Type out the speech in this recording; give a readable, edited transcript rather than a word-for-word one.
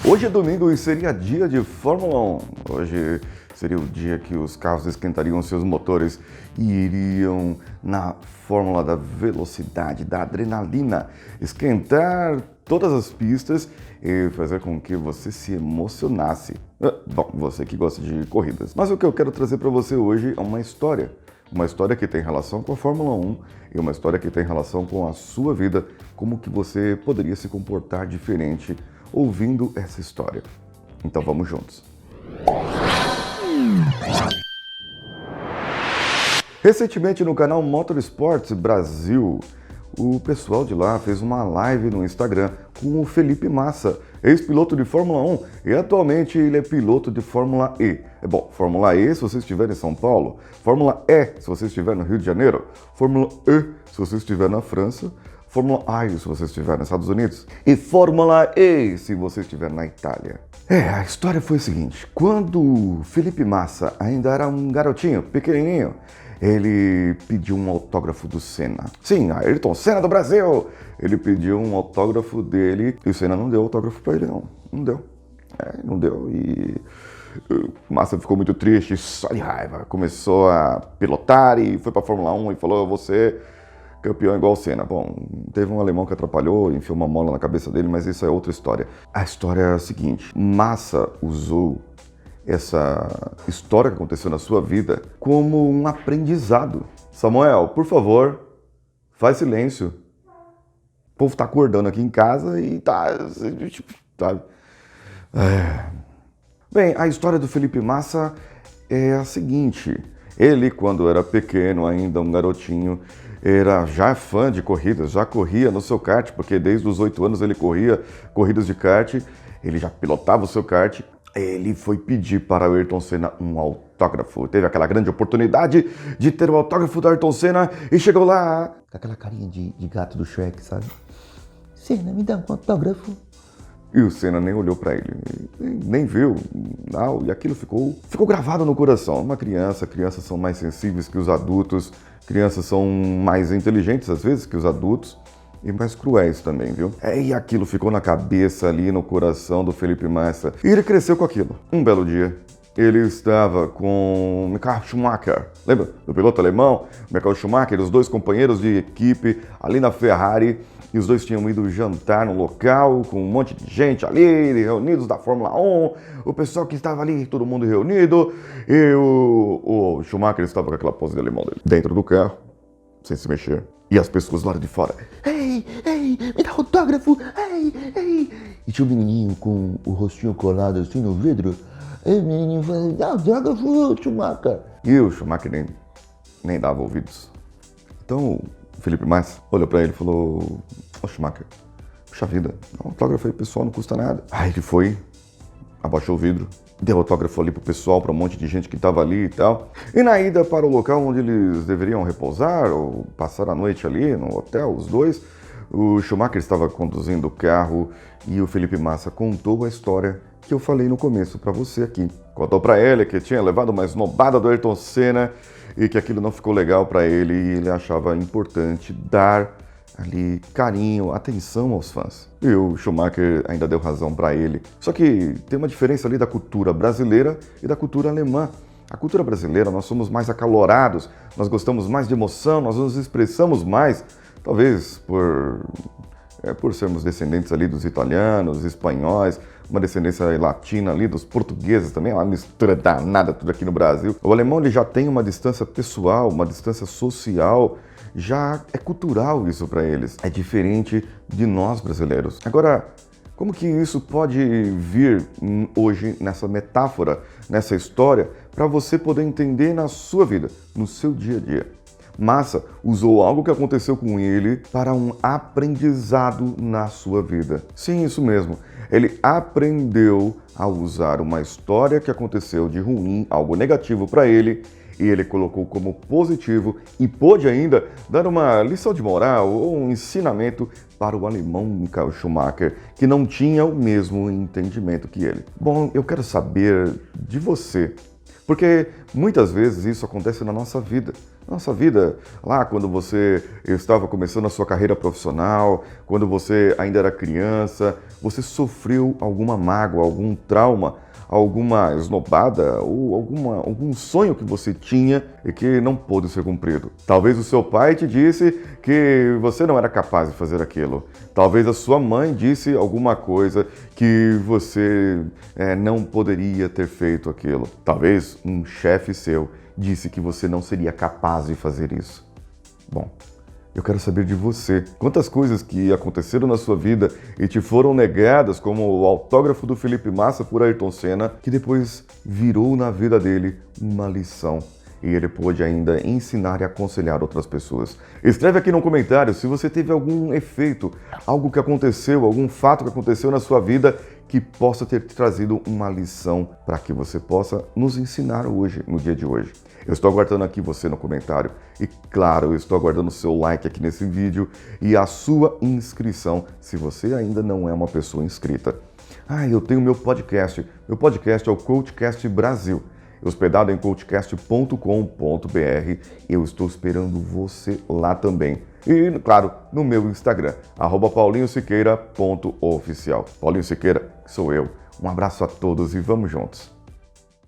Hoje é domingo e seria dia de Fórmula 1. Hoje seria o dia que os carros esquentariam seus motores e iriam na fórmula da velocidade, da adrenalina, esquentar todas as pistas e fazer com que você se emocionasse. Bom, você que gosta de corridas. Mas o que eu quero trazer para você hoje é uma história. Uma história que tem relação com a Fórmula 1 e uma história que tem relação com a sua vida, como que você poderia se comportar diferente ouvindo essa história. Então vamos juntos. Recentemente no canal Motorsports Brasil, o pessoal de lá fez uma live no Instagram com o Felipe Massa, ex-piloto de Fórmula 1 e atualmente ele é piloto de Fórmula E. Bom, Fórmula E se você estiver em São Paulo, Fórmula E se você estiver no Rio de Janeiro, Fórmula E se você estiver na França, Fórmula I se você estiver nos Estados Unidos e Fórmula E se você estiver na Itália. A história foi a seguinte: quando Felipe Massa ainda era um garotinho, pequenininho, ele pediu um autógrafo do Senna. Sim, Ayrton Senna do Brasil! Ele pediu um autógrafo dele e o Senna não deu autógrafo pra ele, não. Não deu. Não deu e Massa ficou muito triste, só de raiva. Começou a pilotar e foi pra Fórmula 1 e falou: você campeão igual o Senna. Bom, teve um alemão que atrapalhou, enfiou uma mola na cabeça dele, mas isso é outra história. A história é a seguinte: Massa usou essa história que aconteceu na sua vida como um aprendizado. Samuel, por favor, faz silêncio. O povo tá acordando aqui em casa e sabe? Bem, a história do Felipe Massa é a seguinte: ele, quando era pequeno, ainda um garotinho, era já fã de corridas, já corria no seu kart, porque desde os 8 anos ele corria corridas de kart, ele já pilotava o seu kart. Ele foi pedir para o Ayrton Senna um autógrafo. Teve aquela grande oportunidade de ter o autógrafo do Ayrton Senna e chegou lá com aquela carinha de gato do Shrek, sabe? Senna, me dá um autógrafo. E o Senna nem olhou para ele, nem viu, não, e aquilo ficou gravado no coração. Crianças são mais sensíveis que os adultos, crianças são mais inteligentes às vezes que os adultos e mais cruéis também, viu? E aquilo ficou na cabeça ali, no coração do Felipe Massa. E ele cresceu com aquilo. Um belo dia, ele estava com Michael Schumacher, lembra do piloto alemão? Michael Schumacher, os dois companheiros de equipe ali na Ferrari. E os dois tinham ido jantar no local, com um monte de gente ali, reunidos da Fórmula 1, o pessoal que estava ali, todo mundo reunido, e o Schumacher estava com aquela pose de alemão dele, dentro do carro, sem se mexer, e as pessoas lá de fora: ei, me dá autógrafo, ei. E tinha um menininho com o rostinho colado assim no vidro, e o menininho falou: dá autógrafo, Schumacher. E o Schumacher nem dava ouvidos. Então o Felipe Massa olhou pra ele e falou: ô Schumacher, puxa vida, um autógrafo aí pessoal não custa nada. Aí ele foi, abaixou o vidro, deu autógrafo ali pro pessoal, pra um monte de gente que tava ali e tal. E na ida para o local onde eles deveriam repousar ou passar a noite ali no hotel, os dois, o Schumacher estava conduzindo o carro e o Felipe Massa contou a história que eu falei no começo pra você aqui. Contou pra ele que tinha levado uma esnobada do Ayrton Senna e que aquilo não ficou legal para ele e ele achava importante dar ali carinho, atenção aos fãs. E o Schumacher ainda deu razão para ele. Só que tem uma diferença ali da cultura brasileira e da cultura alemã. A cultura brasileira, nós somos mais acalorados, nós gostamos mais de emoção, nós nos expressamos mais, talvez por sermos descendentes ali dos italianos, espanhóis, uma descendência latina ali, dos portugueses também, uma mistura danada tudo aqui no Brasil. O alemão ele já tem uma distância pessoal, uma distância social, já é cultural isso para eles. É diferente de nós brasileiros. Agora, como que isso pode vir hoje nessa metáfora, nessa história, para você poder entender na sua vida, no seu dia a dia? Massa usou algo que aconteceu com ele para um aprendizado na sua vida. Sim, isso mesmo. Ele aprendeu a usar uma história que aconteceu de ruim, algo negativo para ele, e ele colocou como positivo e pôde ainda dar uma lição de moral ou um ensinamento para o alemão Michael Schumacher, que não tinha o mesmo entendimento que ele. Bom, eu quero saber de você, porque muitas vezes isso acontece na nossa vida. Nossa vida, lá quando você estava começando a sua carreira profissional, quando você ainda era criança, você sofreu alguma mágoa, algum trauma, alguma esnobada ou algum sonho que você tinha e que não pôde ser cumprido. Talvez o seu pai te disse que você não era capaz de fazer aquilo. Talvez a sua mãe disse alguma coisa que você não poderia ter feito aquilo. Talvez um chefe seu disse que você não seria capaz de fazer isso. Bom, eu quero saber de você. Quantas coisas que aconteceram na sua vida e te foram negadas, como o autógrafo do Felipe Massa por Ayrton Senna, que depois virou na vida dele uma lição. E ele pôde ainda ensinar e aconselhar outras pessoas. Escreve aqui no comentário se você teve algum efeito, algo que aconteceu, algum fato que aconteceu na sua vida que possa ter trazido uma lição para que você possa nos ensinar hoje, no dia de hoje. Eu estou aguardando aqui você no comentário e, claro, eu estou aguardando o seu like aqui nesse vídeo e a sua inscrição se você ainda não é uma pessoa inscrita. Eu tenho meu podcast. Meu podcast é o Coachcast Brasil, hospedado em coachcast.com.br. Eu estou esperando você lá também. E, claro, no meu Instagram, @paulinhosiqueira.oficial. Paulinho Siqueira, sou eu. Um abraço a todos e vamos juntos.